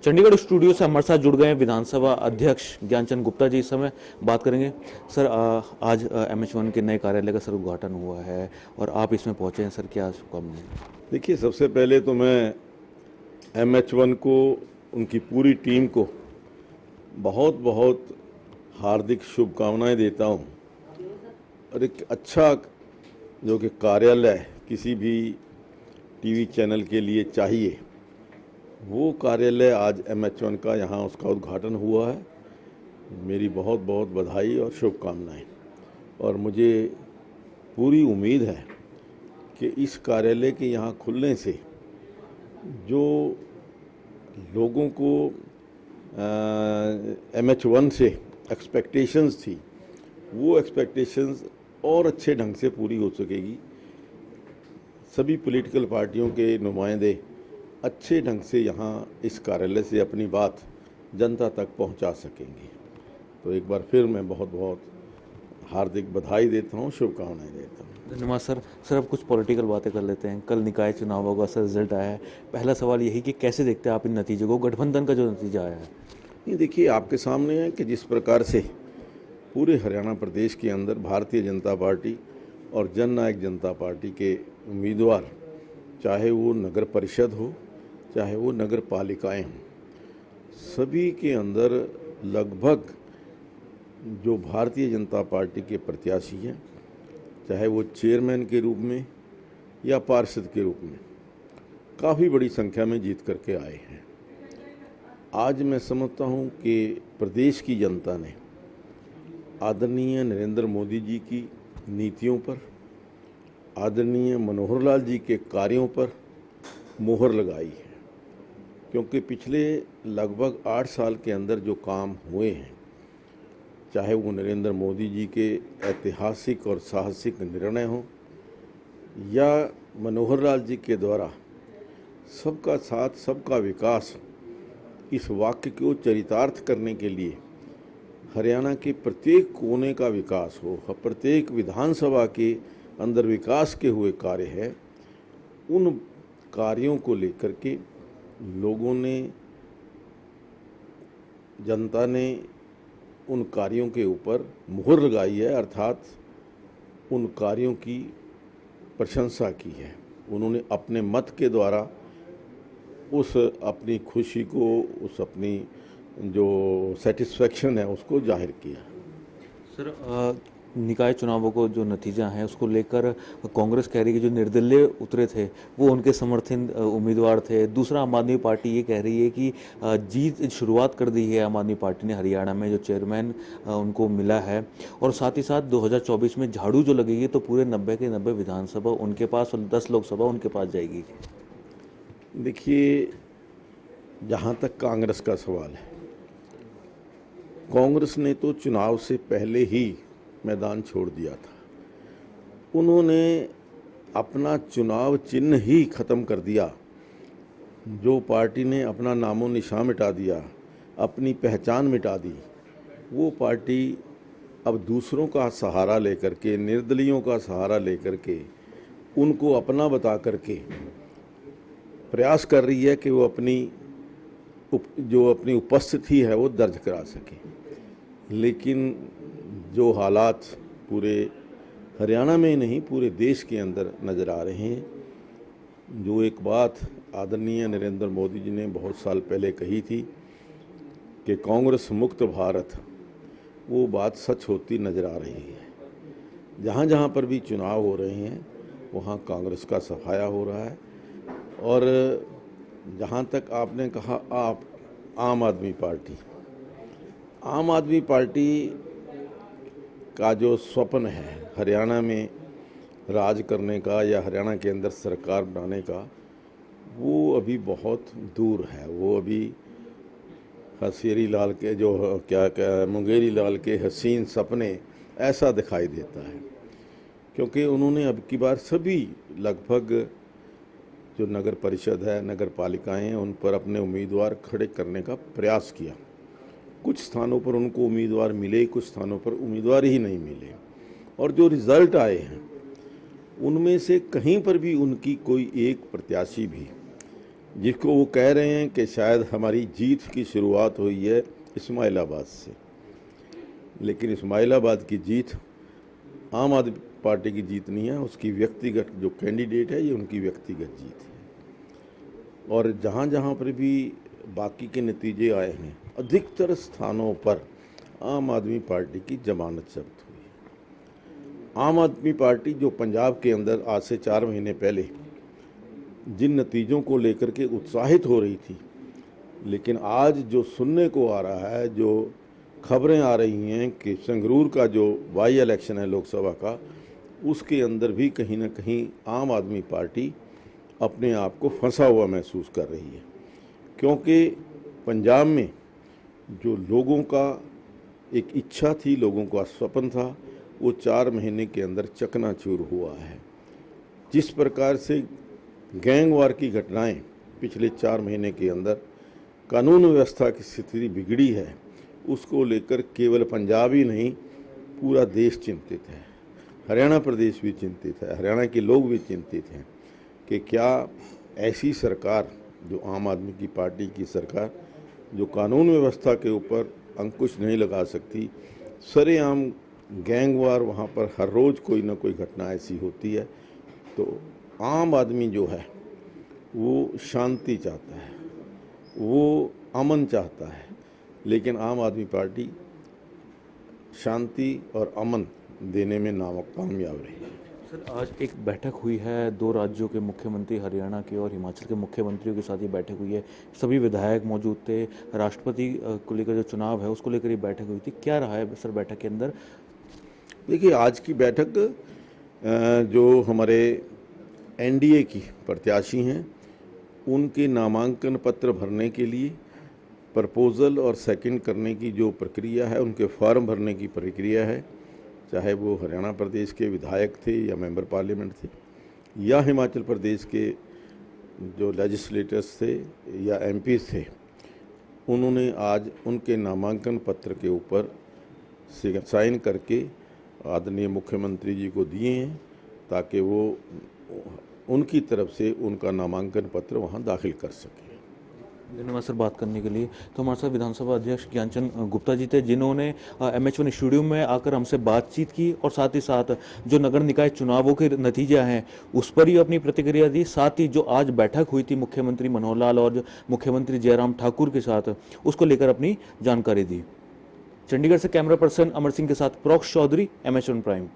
Chandigarh studio से हमारे साथ जुड़ गए हैं विधानसभा अध्यक्ष ज्ञानचंद गुप्ता जी। इस समय बात करेंगे। सर, आज MH1 के नए कार्यालय का सर उद्घाटन हुआ है और आप इसमें पहुंचे हैं। सर, क्या शुभकामनाएं? देखिए, सबसे पहले तो मैं MH1 को, उनकी पूरी टीम को बहुत बहुत हार्दिक शुभकामनाएं देता हूं। और एक अच्छा जो कि कार्यालय किसी भी टीवी चैनल के लिए चाहिए, वो कार्यालय आज MH1 का यहाँ उसका उद्घाटन हुआ है। मेरी बहुत बहुत बधाई और शुभकामनाएं। और मुझे पूरी उम्मीद है कि इस कार्यालय के यहाँ खुलने से जो लोगों को MH1 से एक्सपेक्टेशंस थी, वो एक्सपेक्टेशंस और अच्छे ढंग से पूरी हो सकेगी। सभी पॉलिटिकल पार्टियों के नुमाइंदे अच्छे ढंग से यहाँ इस कार्यालय से अपनी बात जनता तक पहुँचा सकेंगे। तो एक बार फिर मैं बहुत बहुत हार्दिक बधाई देता हूँ, शुभकामनाएं देता हूँ। धन्यवाद सर। सर, अब कुछ पॉलिटिकल बातें कर लेते हैं। कल निकाय चुनावों का सर रिजल्ट आया है। पहला सवाल यही कि कैसे देखते हैं आप इन नतीजों को, गठबंधन का जो नतीजा आया है? ये देखिए, आपके सामने है कि जिस प्रकार से पूरे हरियाणा प्रदेश के अंदर भारतीय जनता पार्टी और जननायक जनता पार्टी के उम्मीदवार, चाहे वो नगर परिषद हो चाहे वो नगर पालिकाएँ हों, सभी के अंदर लगभग जो भारतीय जनता पार्टी के प्रत्याशी हैं, चाहे वो चेयरमैन के रूप में या पार्षद के रूप में, काफ़ी बड़ी संख्या में जीत करके आए हैं। आज मैं समझता हूं कि प्रदेश की जनता ने आदरणीय नरेंद्र मोदी जी की नीतियों पर, आदरणीय मनोहर लाल जी के कार्यों पर मोहर लगाई है। क्योंकि पिछले लगभग 8 साल के अंदर जो काम हुए हैं, चाहे वो नरेंद्र मोदी जी के ऐतिहासिक और साहसिक निर्णय हों या मनोहर लाल जी के द्वारा सबका साथ सबका विकास, इस वाक्य को चरितार्थ करने के लिए हरियाणा के प्रत्येक कोने का विकास हो, प्रत्येक विधानसभा के अंदर विकास के हुए कार्य है, उन कार्यों को लेकर के लोगों ने, जनता ने उन कार्यों के ऊपर मुहर लगाई है, अर्थात उन कार्यों की प्रशंसा की है। उन्होंने अपने मत के द्वारा उस अपनी खुशी को, उस अपनी जो सेटिस्फेक्शन है, उसको जाहिर किया। सर, निकाय चुनावों को जो नतीजा है उसको लेकर कांग्रेस कह रही है कि जो निर्दलीय उतरे थे वो उनके समर्थन उम्मीदवार थे। दूसरा, आम आदमी पार्टी ये कह रही है कि जीत शुरुआत कर दी है आम आदमी पार्टी ने हरियाणा में, जो चेयरमैन उनको मिला है। और साथ ही साथ 2024 में झाड़ू जो लगेगी तो पूरे 90 के 90 विधानसभा उनके पास और 10 लोकसभा उनके पास जाएगी। देखिए, जहाँ तक कांग्रेस का सवाल है, कांग्रेस ने तो चुनाव से पहले ही मैदान छोड़ दिया था। उन्होंने अपना चुनाव चिन्ह ही ख़त्म कर दिया। जो पार्टी ने अपना नामो निशान मिटा दिया, अपनी पहचान मिटा दी, वो पार्टी अब दूसरों का सहारा लेकर के, निर्दलियों का सहारा लेकर के, उनको अपना बता करके प्रयास कर रही है कि वो अपनी उपस्थिति है वो दर्ज करा सके। लेकिन जो हालात पूरे हरियाणा में नहीं पूरे देश के अंदर नज़र आ रहे हैं, जो एक बात आदरणीय नरेंद्र मोदी जी ने बहुत साल पहले कही थी कि कांग्रेस मुक्त भारत, वो बात सच होती नज़र आ रही है। जहाँ जहाँ पर भी चुनाव हो रहे हैं वहाँ कांग्रेस का सफाया हो रहा है। और जहाँ तक आपने कहा आम आदमी पार्टी का जो स्वप्न है हरियाणा में राज करने का या हरियाणा के अंदर सरकार बनाने का, वो अभी बहुत दूर है। वो अभी हसीरी लाल के जो मुंगेरी लाल के हसीन सपने ऐसा दिखाई देता है। क्योंकि उन्होंने अब की बार सभी लगभग जो नगर परिषद है, नगर पालिकाएँ हैं, उन पर अपने उम्मीदवार खड़े करने का प्रयास किया। कुछ स्थानों पर उनको उम्मीदवार मिले, कुछ स्थानों पर उम्मीदवार ही नहीं मिले। और जो रिज़ल्ट आए हैं उनमें से कहीं पर भी उनकी कोई एक प्रत्याशी भी जिसको वो कह रहे हैं कि शायद हमारी जीत की शुरुआत हुई है इस्माइलाबाद से, लेकिन इस्माइलाबाद की जीत आम आदमी पार्टी की जीत नहीं है, उसकी व्यक्तिगत जो कैंडिडेट है ये उनकी व्यक्तिगत जीत है। और जहाँ जहाँ पर भी बाकी के नतीजे आए हैं, अधिकतर स्थानों पर आम आदमी पार्टी की जमानत जब्त हुई है। आम आदमी पार्टी जो पंजाब के अंदर आज से 4 महीने पहले जिन नतीजों को लेकर के उत्साहित हो रही थी, लेकिन आज जो सुनने को आ रहा है, जो खबरें आ रही हैं कि संगरूर का जो बाई इलेक्शन है लोकसभा का, उसके अंदर भी कहीं ना कहीं आम आदमी पार्टी अपने आप को फंसा हुआ महसूस कर रही है, क्योंकि पंजाब में जो लोगों का एक इच्छा थी, लोगों का स्वप्न था, वो 4 महीने के अंदर चकनाचूर हुआ है। जिस प्रकार से गैंगवार की घटनाएं पिछले 4 महीने के अंदर कानून व्यवस्था की स्थिति बिगड़ी है, उसको लेकर केवल पंजाब ही नहीं पूरा देश चिंतित है। हरियाणा प्रदेश भी चिंतित है, हरियाणा के लोग भी चिंतित हैं कि क्या ऐसी सरकार, जो आम आदमी की पार्टी की सरकार, जो कानून व्यवस्था के ऊपर अंकुश नहीं लगा सकती, सरेआम गैंगवार वहाँ पर हर रोज़ कोई ना कोई घटना ऐसी होती है, तो आम आदमी जो है वो शांति चाहता है, वो अमन चाहता है, लेकिन आम आदमी पार्टी शांति और अमन देने में कामयाब रही है। सर, आज एक बैठक हुई है 2 राज्यों के मुख्यमंत्री, हरियाणा के और हिमाचल के मुख्यमंत्रियों के साथ ये बैठक हुई है। सभी विधायक मौजूद थे। राष्ट्रपति को लेकर जो चुनाव है उसको लेकर ये बैठक हुई थी। क्या रहा है सर बैठक के अंदर? देखिए, आज की बैठक जो हमारे एनडीए की प्रत्याशी हैं, उनके नामांकन पत्र भरने के लिए प्रपोज़ल और सेकंड करने की जो प्रक्रिया है, उनके फॉर्म भरने की प्रक्रिया है, चाहे वो हरियाणा प्रदेश के विधायक थे या मेंबर पार्लियामेंट थे या हिमाचल प्रदेश के जो लेजिस्लेटर्स थे या एमपीज थे, उन्होंने आज उनके नामांकन पत्र के ऊपर साइन करके आदरणीय मुख्यमंत्री जी को दिए हैं, ताकि वो उनकी तरफ से उनका नामांकन पत्र वहाँ दाखिल कर सकें। धन्यवाद सर बात करने के लिए। तो हमारे साथ विधानसभा अध्यक्ष ज्ञानचंद गुप्ता जी थे, जिन्होंने MH1 स्टूडियो में आकर हमसे बातचीत की और साथ ही साथ जो नगर निकाय चुनावों के नतीजे हैं उस पर ही अपनी प्रतिक्रिया दी। साथ ही जो आज बैठक हुई थी मुख्यमंत्री मनोहर लाल और मुख्यमंत्री जयराम ठाकुर के साथ, उसको लेकर अपनी जानकारी दी। चंडीगढ़ से कैमरा पर्सन अमर सिंह के साथ प्रोक्ष चौधरी, MH1 प्राइम।